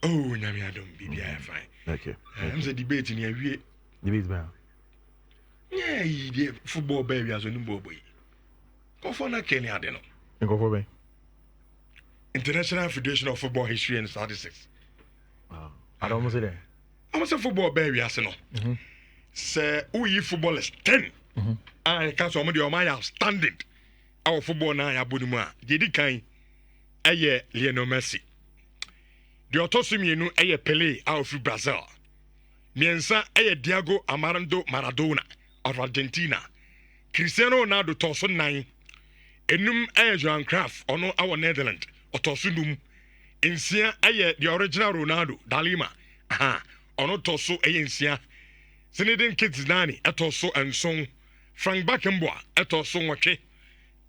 Oh, Namiadum, BBI fine. Okay. I'm the debate in here. Debate ba. Yeah, the football baby as a new boy. Go for na Kenya Adeno. Go for me. International Federation of Football History and Statistics. I don't say that. I'm a football baby as no. Say, we footballers 10. I can't so many of my outstanding. Our football now, Abuduma. Did kind. Aye, Lionel Messi. The Otosimienu aye Pele out of Brazil. Miensa aye Diego Armando Maradona of Argentina. Cristiano Ronaldo Tosun 9. Enum aye Johan Cruyff ono our Netherlands. Otosunum. Insia aye the original Ronaldo Dalima. Aha. Ono toso aye insia. Zinedine Zidane etoso and song. Frank Beckenbauer etoso watwe.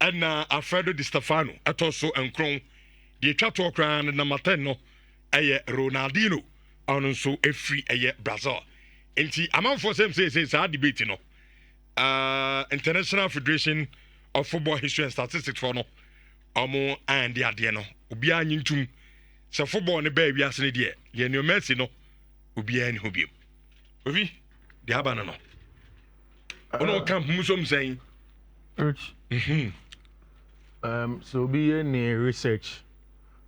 And Alfredo Di Stefano etoso and Kron. The Chato Crown number 10 no. Aye Ronaldinho on so a free aye Brazil. Enti amount for same say debate no. International Federation of Football History and Statistics for no. Omo and the adie no. Obi anyintum. Se football ne ba wi asene de. Ye no Messi no. Obi ani hobiem. Obi de abana no. Ono camp musom saying. So be any research.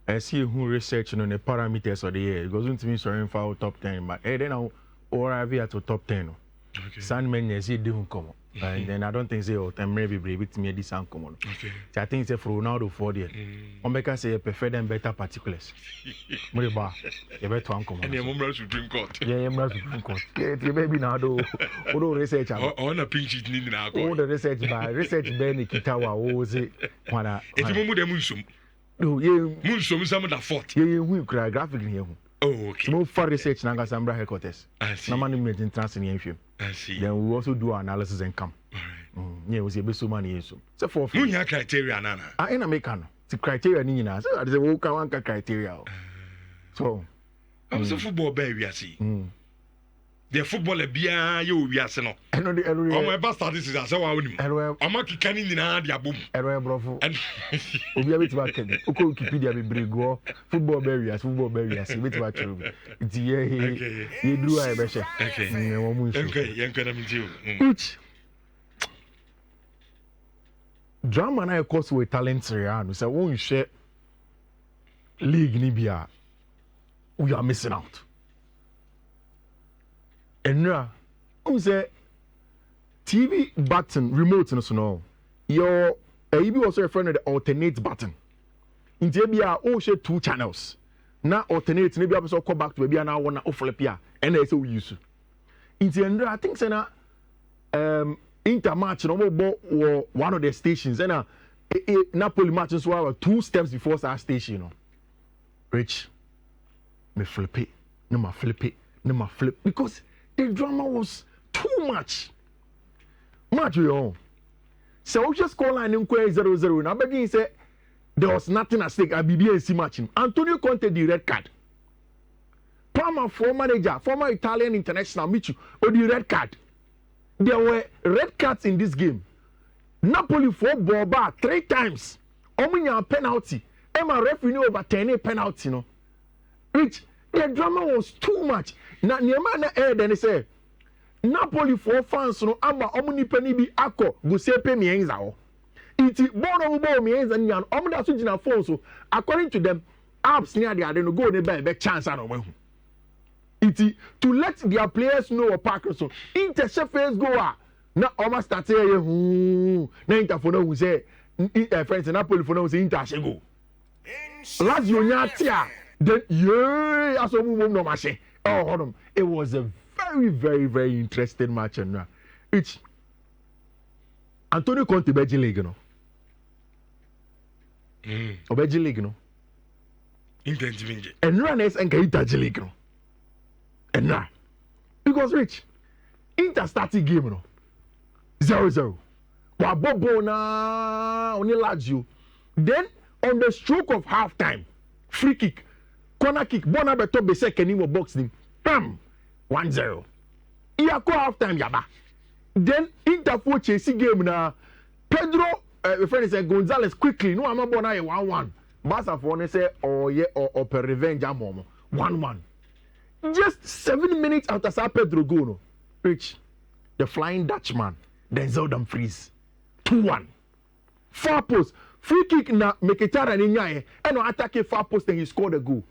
I see who research on the parameters of the year. It goes into me sorry for top 10, but then I'll arrive at the top 10. Okay. Sandman, you see, they come. And then I don't think say, oh, time maybe with me this uncommon. Okay. So I think say for Ronaldo 4 years. Omeka say prefer them better particulars. Muriba, you better uncommon. And your mom Supreme Court. Yeah, your Supreme Court. Yeah, you baby now do. All research. On a pinch it need now. All the research Benny Kitawa, what was it? If you move the Musum. No, yeah, Musum some of the fort. Yeah, we graphic here. Oh, okay. No far research Nanga Sambra headquarters. I see. No man imagine transferring film. I see. Then we also do analysis and come. All right. Yeah, we see be so many so. So for no criteria nana. I ain't American. The criteria ni na. So there we can one criteria. So I'm so football baby I see. The footballer bia you we ase no. Eno de eno. O my bastard this is ase wa woni. Amaka ni nyina dia bom. Eno brofo. Obi abeti ba kede. Oko Wikipedia be brego. Football barriers, beti ba churu. Ti ye dru a be she. Okay. Wo mu nso. Okay, na mi ti. Which drama na course with talent Serie A no say won share league ni bia we are missing out. Enra who say TV button remote no so no your you be also referring to the alternate button in bia o share 2 channels na alternate na bia so come back to bia na wona o flip ya and say we use in Enra I think say na intermatch no more one of the stations and Napoli match so were 2 steps before that station no rich me flip it no ma flip it no ma flip because the drama was too much you know so we just call line inquiry 0-0 now begin say there was nothing at stake at BBNC matching Antonio Conte the red card Palmer former Italian international Michu or the red card. There were red cards in this game. Napoli for ball bar 3 times. Omunya penalty. Emma referee overturn penalty no. Which the drama was too much. Na niema na then they say Napoli for fans no ama omuni pani bi akọ go sepe mienza o. Iti bono bo mienza nyan omuda so gina phone so according to them apps near the ade no go ne be chance na omo. Iti to let their players know or pack so Inter first go na almost start say na Inter for no say friends Napoli for no say Inter go Lazio nya then yeah aso mu no match it was a very very very interesting match and it's Antonio Conte Belgian league no Belgian league no intensive and runners and Inter league no and now, because Rich, Inter starting game no 0-0. Wa bobo na only Lazio. Then on the stroke of half time, free kick, corner kick, Bona beto be second in box him. Bam! 1-0. Iyako half time yaba. Then Inter for Chelsea game na Pedro friend say Gonzalez quickly no am Bona 1-1. Barca for say oh yeah or per revenge amomo. 1-1. Just 7 minutes after Sao Pedro goal, no, Rich, the Flying Dutchman, Denzel Dumfries, 2-1. Far post, free kick na Mkhitaryan Nyaye, and no attack far post and he scored a goal.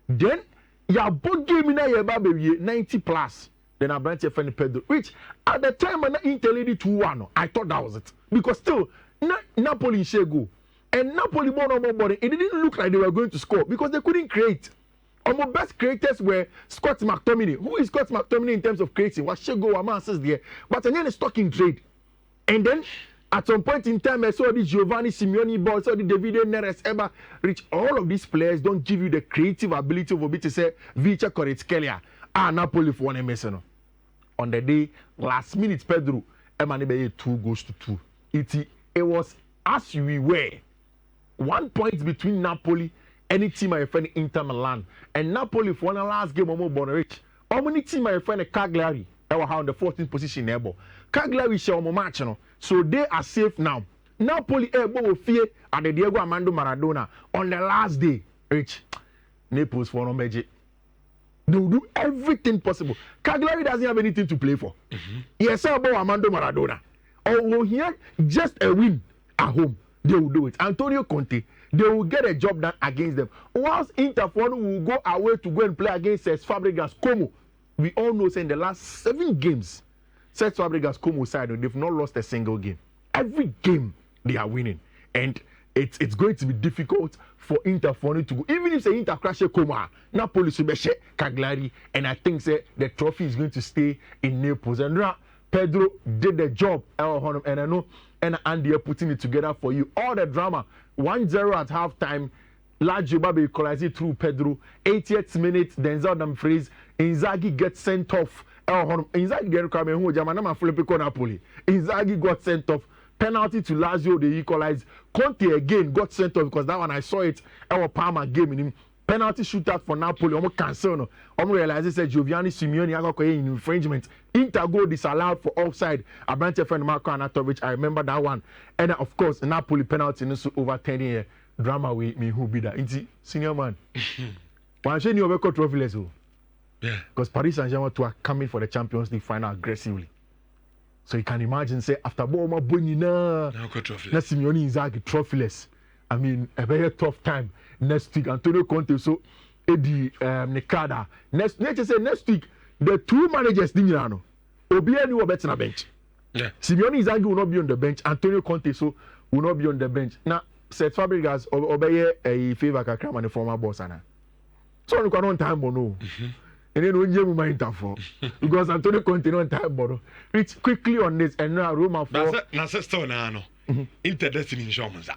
Then, ya both game na ya baby 90 plus. Then I branch Fanny Pedro, which at the time when Inter led 2-1, I thought that was it. Because still, Napoli share goal. And Napoli won on body. It didn't look like they were going to score because they couldn't create. Our best creators were Scott McTominay. Who is Scott McTominay in terms of creating? What should go amasses there? But then it's stuck in trade. And then at some point in time, I saw the Giovanni Simeone ball, saw the Davide Neres, Eba, Rich. All of these players don't give you the creative ability of a bit to say, Vicha Kvaratskhelia, Napoli for one MSN. On the day, last minute, Pedro, Emmanuel 2 goes to 2. It was as we were. 1 point between Napoli and the team I friend Inter Milan. And Napoli for the last game of Bonarich. How many team I friend Cagliari? They were on the 14th position there. Cagliari share on match, so they are safe now. Napoli will fear at the Diego Armando Maradona on the last day. Rich, Naples for no magic. They will do everything possible. Cagliari doesn't have anything to play for. Yes, about Armando Maradona. Or here, just a win at home. They will do it. Antonio Conte, they will get a job done against them. Whilst Interfon will go away to go and play against Cesc Fabregas Como. We all know in the last 7 games, Cesc Fabregas Como side, they've not lost a single game. Every game they are winning. And it's going to be difficult for Interfon to go. Even if the Inter crash Como, Napoli should be Cagliari, and I think the trophy is going to stay in Naples. And now Pedro did the job, and I know. And Andy are putting it together for you. All the drama. 1-0 at halftime. Lazio Babe equalized it through Pedro. 80th minute, Denzel Dumfries. Inzaghi gets sent off. Inzaghi got sent off. Penalty to Lazio, they equalized. Conte again got sent off because that one I saw it. Our Parma game in him. Penalty shootout for Napoli. Almost cancel. Almost realized that Giovanni Simeone got in infringement. Inter goal disallowed for offside. Abrante friend Marco Anatovic. I remember that one. And of course, Napoli penalty in over 10 years. Drama with me who be that. Inti senior man. One shame you record trophyless. Yeah. Because Paris Saint-Germain are coming for the Champions League final aggressively. So you can imagine, say after Boma Bonina, na Simeone Inzaghi trophyless. I mean, a very tough time next week. Antonio Conte, so Eddie Nekada. Next week, the 2 managers, Obiani will bet on a bench. Yeah. Simeone Inzaghi will not be on the bench. Antonio Conte, so will not be on the bench. Now, Cesc Fabregas obey a favor Kakram and the former boss. So you can't time bono. And then when you mind for because Antonio Conte on time bono. Reach quickly on this and now Roma for. That's still now. Interdestiny insurance.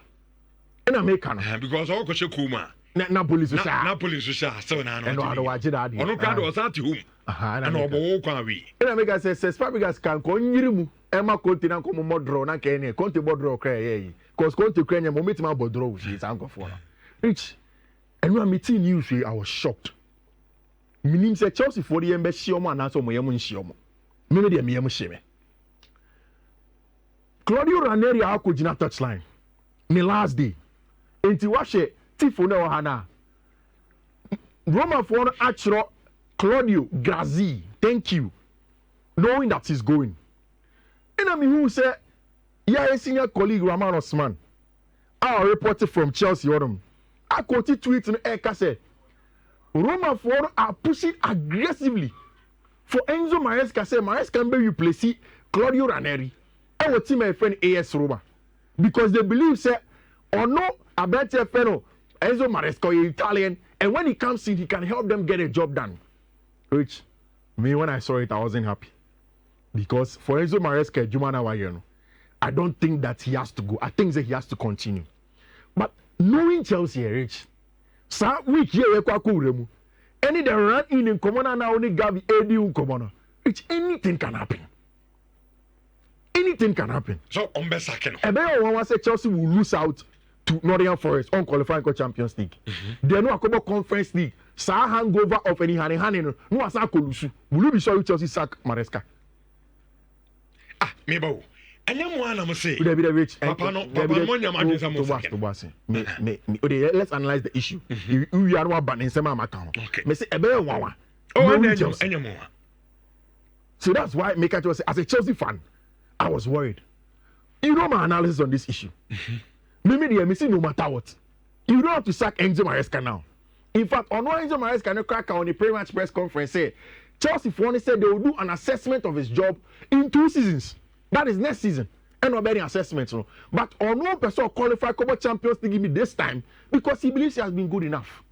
And American because all coach Kuma. Napoli so so now. And no watch it out. Ono kind was at home. And obo kwa we. And America says Fabregas can ko nyirimu. Emma Conte na ko mo draw na Kenya. Conte draw cry because Conte Kenya moment ma draw she is anchor for. Rich. And when meeting news I was shocked. Minim say Chelsea for the embassy omo na so mo yemu nhiomo. Me de me yemu hye. Claudio Ranieri akogina touchline. The last day. Enti wahye tifo na ohana. Roma for actual Claudio Grazzi. Thank you. Knowing that he's going. And I mean who say a senior colleague Roman Osimhen. I reported from Chelsea I quoted tweet in Eka say Roma for are pushing aggressively for Enzo Maresca. Say Maresca can be replaced Claudio Ranieri. I will team my friend AS Roma because they believe say or no Abete Feno Enzo Maresca is Italian and when he comes in he can help them get a job done. Which me when I saw it I wasn't happy because for Enzo Maresca Jumana Wayano I don't think that he has to go. I think that he has to continue. But knowing Chelsea, Rich, sa week here kwakuremu. Any the run in common now only Gavi Eddie Uncommon. Which anything can happen. Anything can happen. So Ombesakeno. Ebe one say Chelsea will lose out to Nottingham Forest on qualifying for Champions League. They no akobo Conference League. Sa hangover of any no asa kolusu. Will you be sure Chelsea sack Maresca? Mebo. ɛnyɛ mo ana mo say Rich. papa no nyama adwen sa mo second let's analyze the issue. You are one ban in some account. Me say ebe wawa. ɛnyɛ mo. So that's why make it say as a Chelsea fan I was worried. You know my analysis on this issue. Me see no matter what. You don't have to sack Enzo Maresca now. In fact, on one Enzo Maresca no crack on the pre-match press conference say Chelsea for said they will do an assessment of his job in 2 seasons. That is next season. And not any assessment. No. But on one person qualified Copa Champions to give me this time because he believes he has been good enough.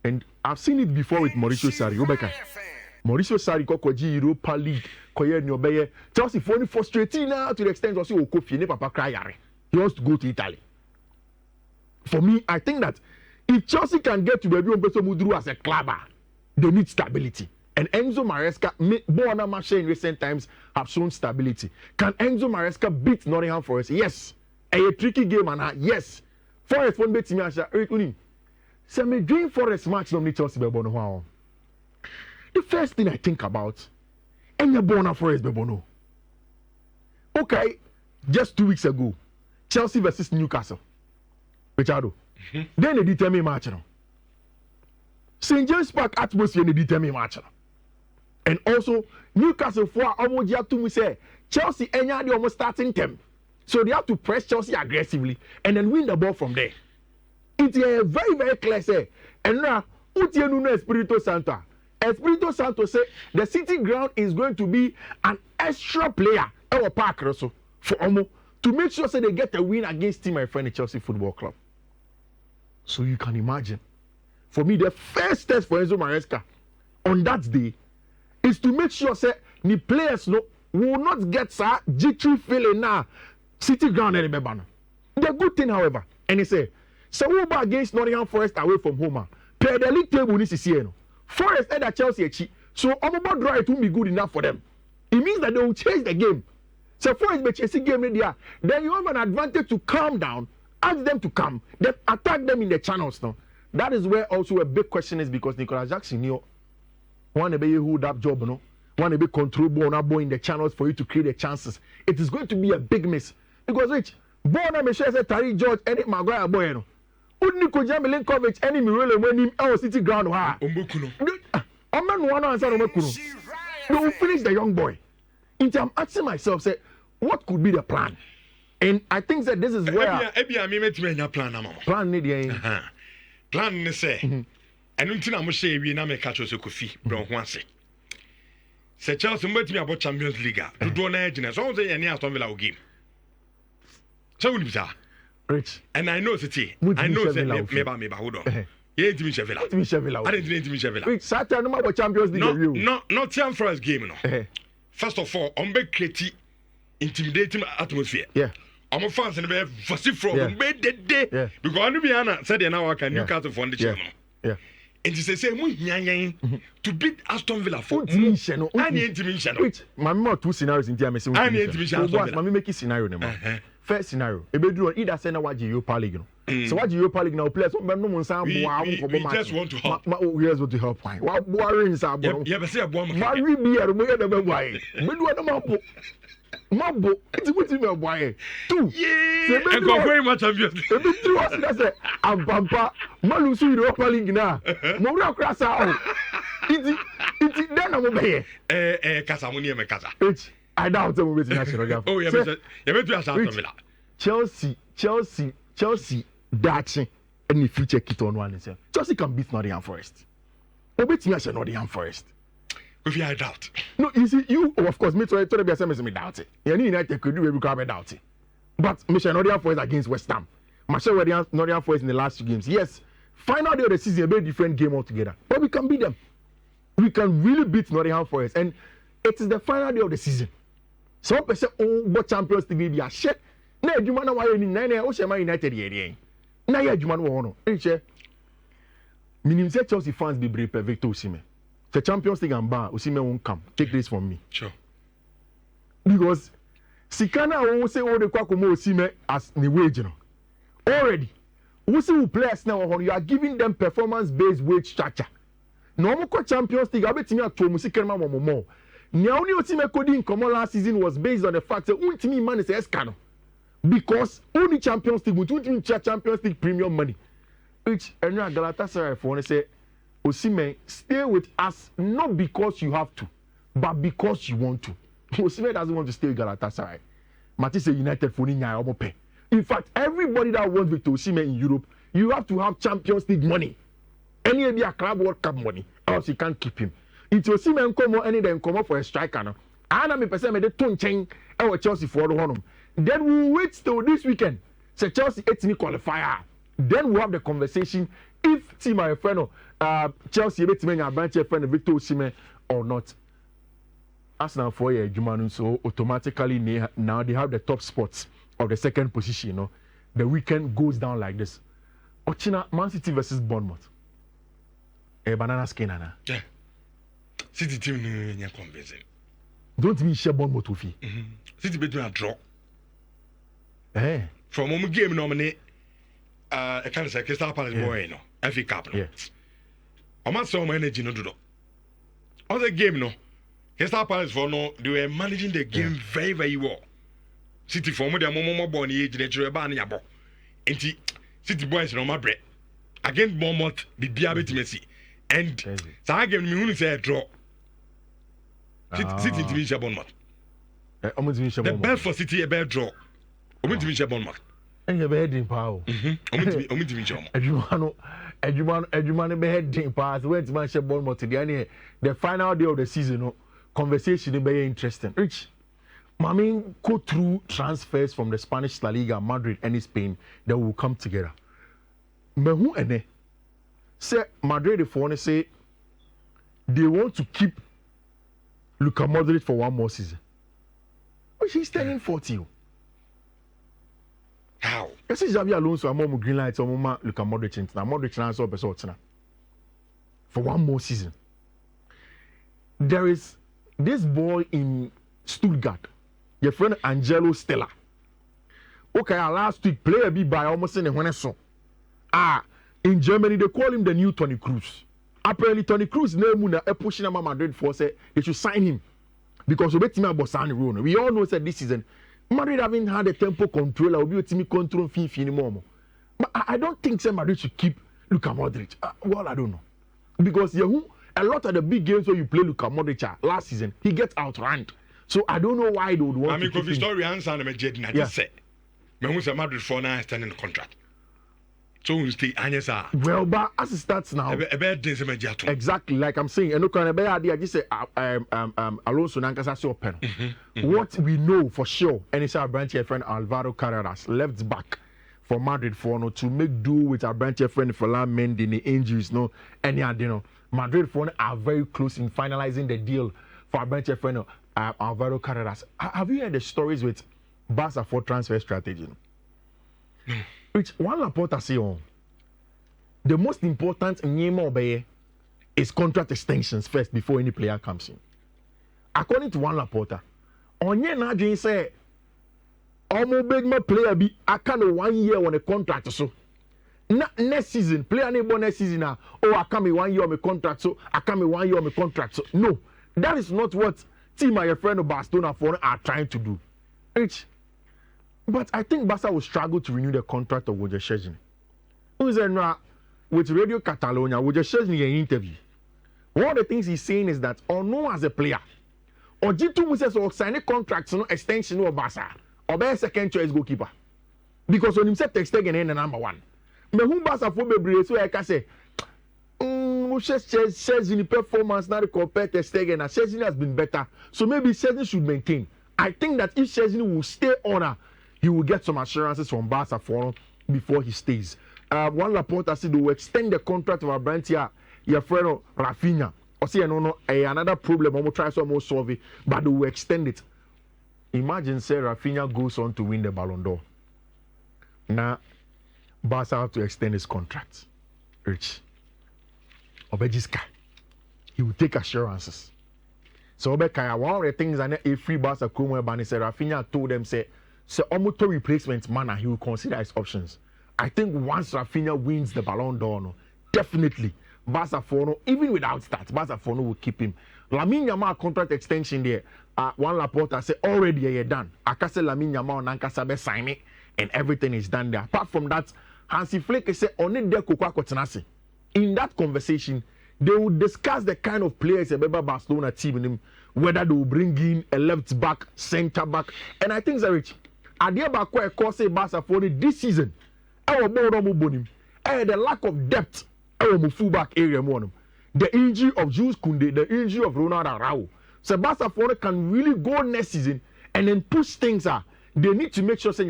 And I've seen it before with Mauricio Sarri. Mauricio Sarri kokoji Europa League koye ni obeye Chelsea for only frustrating now to the extent of say Okofi ne papa cry yare. He wants to go to Italy. For me, I think that if Chelsea can get to where Mudru as a clubber, they need stability. And Enzo Maresca, Bona Marche in recent times have shown stability. Can Enzo Maresca beat Nottingham Forest? Yes. A tricky game and yes. Forest won't beat me. So me dream Forest match no Chelsea be bono. The first thing I think about, Enya Bona Forest be bono. Okay, just 2 weeks ago, Chelsea versus Newcastle. Richardo. Then they determine match now. St. James Park atmosphere they determine match now. And also Newcastle for almost to me say Chelsea enya they almost starting them. So they have to press Chelsea aggressively and then win the ball from there. It's a very, very clear say. And now Utienu Espirito Santo. Espirito Santo say the City ground is going to be an extra player our park also for Omo to make sure say they get a win against my friend Chelsea Football Club. So you can imagine. For me, the first test for Enzo Maresca on that day is to make sure say the players will not get a jittery feeling now. City ground and remember. The good thing, however, and he say, so we go against Nottingham Forest away from home. Per the league table this is here. Forest at Chelsea, so about drive to be good enough for them. It means that they will change the game. So Forest be chasing game media, then you have an advantage to calm down, ask them to come, then attack them in the channels now. That is where also a big question is because Nicolas Jackson knew one be hold up job, no, one be control ball in the channels for you to create the chances. It is going to be a big miss because Rich, Bona me share say Tari George any Maguire boy no. Uniko Milinkovic any Mirele when him our City ground ha. Ombukuno. Oman one answer Ombukuno. They will finish the young boy. I'm asking myself say what could be the plan? And I think that this is where plan need the plan ne say and until I'm say we na me catch us Kofi bro ho ase. Se Chelsea mbetimi abo Champions League do do na agina so say any Aston Villa game. So we be Rich. And I know City. I know say me ba hold on. You intimi Sheffield. I didn't intimi Sheffield. Rich Saturday no about Champions League review. Not Champions Forest game no. First of all, on be create intimidating atmosphere. Yeah. I'm fans and be fussy from be day because I know be ana said now I can Newcastle for the channel. Yeah. And to say mu nyanyan to beat Aston Villa for intimidation. Wait, my more 2 scenarios in time say intimidation. My make a scenario no. First scenario, e be do either say na waji Europa League no. So waji Europa League now players no mo nsan boa ko bo match. We just want to help. We just want to help. Wa boring sa bo. Yeah, be say boa mo. Ma wi bi er mo ye na be boa e. Me do na Mabo, it's a good email boy. 2. Yeah, and go very much of you. If it's true, I say, I'm Pampa, Malusu, the Upper League now. Mora Crassa. It's then I'm over Casamonia Macasa. I doubt them with national gap. Oh, yeah, you went to Aston Villa. Chelsea, Dachi, any future kit on one. Chelsea can beat Nottingham Forest. Or beat Nottingham Forest. If you doubt. No, you see, you of course me to be a same me doubt it. You need United could do every doubt it. But Michel Nottingham Forest against West Ham. Michel Nottingham Forest in the last 2 games. Yes, final day of the season a very different game altogether. But we can beat them. We can really beat Nottingham Forest, and it is the final day of the season. Some people say, "Oh, but Champions League be a shit." Na adwuma na wayɛ ni 9 o Shema United yɛ. Na yɛ adwuma no wɔ no. Ɛnhyɛ. Minim say Chelsea fans be brave per Victor Osimhen. The Champions League and bar, Osimhen won't come. Take this from me. Sure. Because Sikana won't say all the Kwakumo Osimhen as the wage. Already, we see players now, you are giving them performance-based wage structure. No more Champions League, I bet you to Musikerma more. Now only Osimhen coding come last season was based on the fact that ultimately man is escano. Because only Champions League, ultimately Champions League premium money. Which and Galatasaray for want to say Osimhen, stay with us not because you have to, but because you want to. Osimhen doesn't want to stay with Galatasaray. Matisse United for pay. In fact, everybody that wants Victor Osimhen in Europe, you have to have Champions League money. Any of your club World Cup money, else you can't keep him. It's Osimhen come on, any then come up for a striker now. And I'm a person made a tone change our Chelsea for the honor. Then we'll wait till this weekend. Say Chelsea 8 qualifier. Then we'll have the conversation if team my friend Chelsea bet me a branch friend Victor Osimhen or not. Arsenal 4 year Jumanu, so automatically now they have the top spots of the second position. You know, the weekend goes down like this. Ochina Man City versus Bournemouth. A banana skin, Anna. Yeah. City team no convincing. Don't mean share Bournemouth with you. City between a draw. Eh. From one game nominate. I can't say Crystal Palace boy, no. FA Cup, no. Yeah. I'm not so energy, no, do. On the game, no. Crystal Palace for no, they were managing the game very, very well. City for more than more born age, the ban yabo. And City boys no my bread. Against Bournemouth, the Biabit Messi. And so I gave me only say a draw. City to win Bournemouth. The best for City a bad draw. Omi to win Bournemouth. And you're heading power. Omi to win Bournemouth. Edumano be heading pass. Went to Manchester Bournemouth to the final day of the season. No conversation is very interesting. Rich, Mami go through transfers from the Spanish La Liga, Madrid, and Spain that will come together. But who ene say Madrid if want to say they want to keep Luka Modric for one more season. But he's turning 40. How? You see Xabi Alonso among green lights or Luka Modric into now. Modric now so beso for one more season. There is this boy in Stuttgart, your friend Angelo Stella. Okay, last week player be by almost in the so. In Germany they call him the new Toni Kroos. Apparently Toni Kroos name a pushing him Madrid for say they should sign him because we bet him about Sani Rono. We all know that this season Madrid haven't had a tempo control or be a team control Fiifi anymore. But I don't think say Madrid should keep Luka Modric. Well, I don't know because a lot of the big games where you play Luka Modric last season he gets outrun. So I don't know why they would want. I mean, to keep the him. story answer and I just said, me who's a Madrid for now standing the contract. So we stay Anyasa. Well, but as it starts now, exactly like I'm saying, and look on a bad idea. I just say Alonso Nankasa so open. What we know for sure, and it's our branch friend Alvaro Carreras, left back for Madrid for no to make do with our branch friend for Mendy the injuries. No, any you know, Madrid for are very close in finalizing the deal for our branch friend Alvaro Carreras. Have you heard the stories with Barca for transfer strategy? Which one Laporta say on the most important name is contract extensions first before any player comes in. According to one Laporta, onye na adwin say omo big ma player be aka no 1 year on a contract so next season player na born next season aka me 1 year on a contract so aka me 1 year on a contract so no, that is not what team my friend of Barcelona for are trying to do. But I think Barca will struggle to renew the contract of Roger Szczesny. With Radio Catalonia, Roger Szczesny in an interview, one of the things he's saying is that, or no as a player, or G2 says or sign a contract, no extension of Barca, or be a second choice goalkeeper. Because when himself Ter Stegen in the number one. But who Barca for be so I can say, Szczesny performance now compared to Ter Stegen, and Szczesny has been better. So maybe Szczesny should maintain. I think that if Szczesny will stay on he will get some assurances from Barca for before he stays. One Laporta said they will extend the contract of our brand here, your friend Rafinha. Or say another problem, I'm try some more solve it, but they will extend it. Imagine say Rafinha goes on to win the Ballon d'Or. Now Barca have to extend his contract. Rich. Obejiska. He will take assurances. So Obekaya, one of the things I know a free Barca Kumo Bani said Rafinha told them say almost a replacement manner, he will consider his options. I think once Rafinha wins the Ballon d'Or, definitely Barca for no, even without stats, Barca for no will keep him. Lamine Yamal contract extension there. One Laporta say already you're done. Akase Lamine Yamal nankasa be sign it, and everything is done there. Apart from that, Hansi Flick say only there kokwa kotenase. In that conversation, they will discuss the kind of players a Barcelona team in him, whether they will bring in a left back, centre back, and I think Zarich. Adia Bakwa course Barca for this season. The lack of depth in the fullback area. The injury of Jules Koundé, the injury of Ronald Araujo. So Barca can really go next season and then push things out. They need to make sure say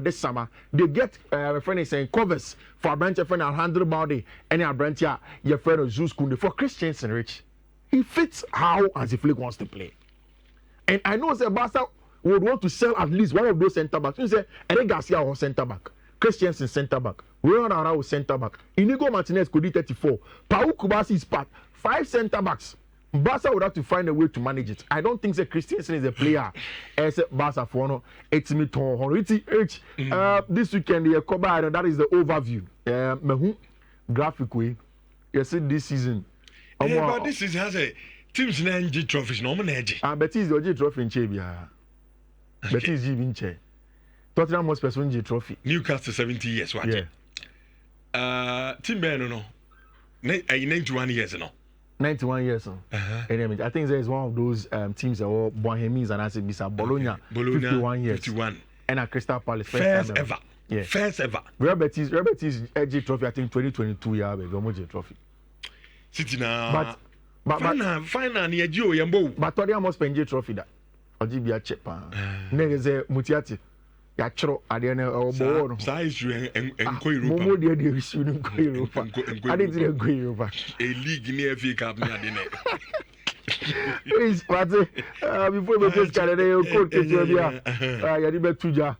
this summer they get my friend is saying covers for a branch of friend Alejandro Balde and a branch your friend Jules Koundé for Christensen Rich. He fits how Hansi Flick wants to play. And I know that Barca would want to sell at least one of those centre backs. You say Eric Garcia or centre back, Christensen centre back, Ronald Araujo centre back, Inigo Martinez could be 34, Pau Kubasi is part, 5 centre backs. Barca would have to find a way to manage it. I don't think that Christensen is a player as Barca for no. It's me to this weekend the cover that is the overview. Graphic way. You see this season. But this season has a teams na G trophies no man edge. Betis the G trophy in Chebia. Betis G in Che. Tottenham most person G trophy. Newcastle 70 years what? Yeah. Team Ben no. 91 years no. 91 years. I think there is one of those teams that were Bohemians and I said Bisa Bologna 51 years. 51. And a Crystal Palace first ever. Yeah. First ever. Betis G trophy I think 2022 year G trophy. City na but final near Joe Yambo. But Tottenham must spend G trophy that. Ojibia chepa. Negeze Mutiati. Ya chro ade na obo no. Sa issue enko Europa. Momo de issue enko Europa. Ade dire enko Europa. A league near FA Cup na ade na. Please, before we just carry the coach here. Ya di betuja.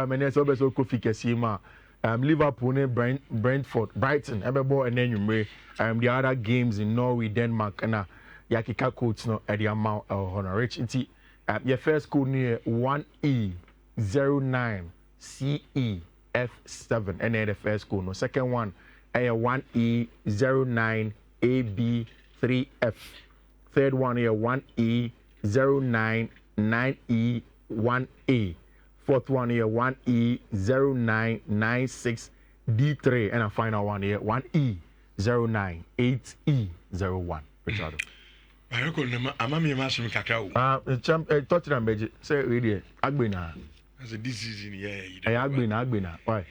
Mene so be so Kofi Kesima. Liverpool, Brentford, Brighton, Everball, and then you may the other games in Norway, Denmark, and Yakika coach no at the amount of honor. Rich, your first code near 1E09 CE F7, and then the first code. No, second one, 1E09 AB3F. Third one here, 1E09 9E1A. Fourth one here, 1E0996 D3, and a final one here, 1E098E01. Richard. I reckon I'm a master cacao. Tottenham Beji, say, really, Agbina. As a disease in here. Agbina. Why?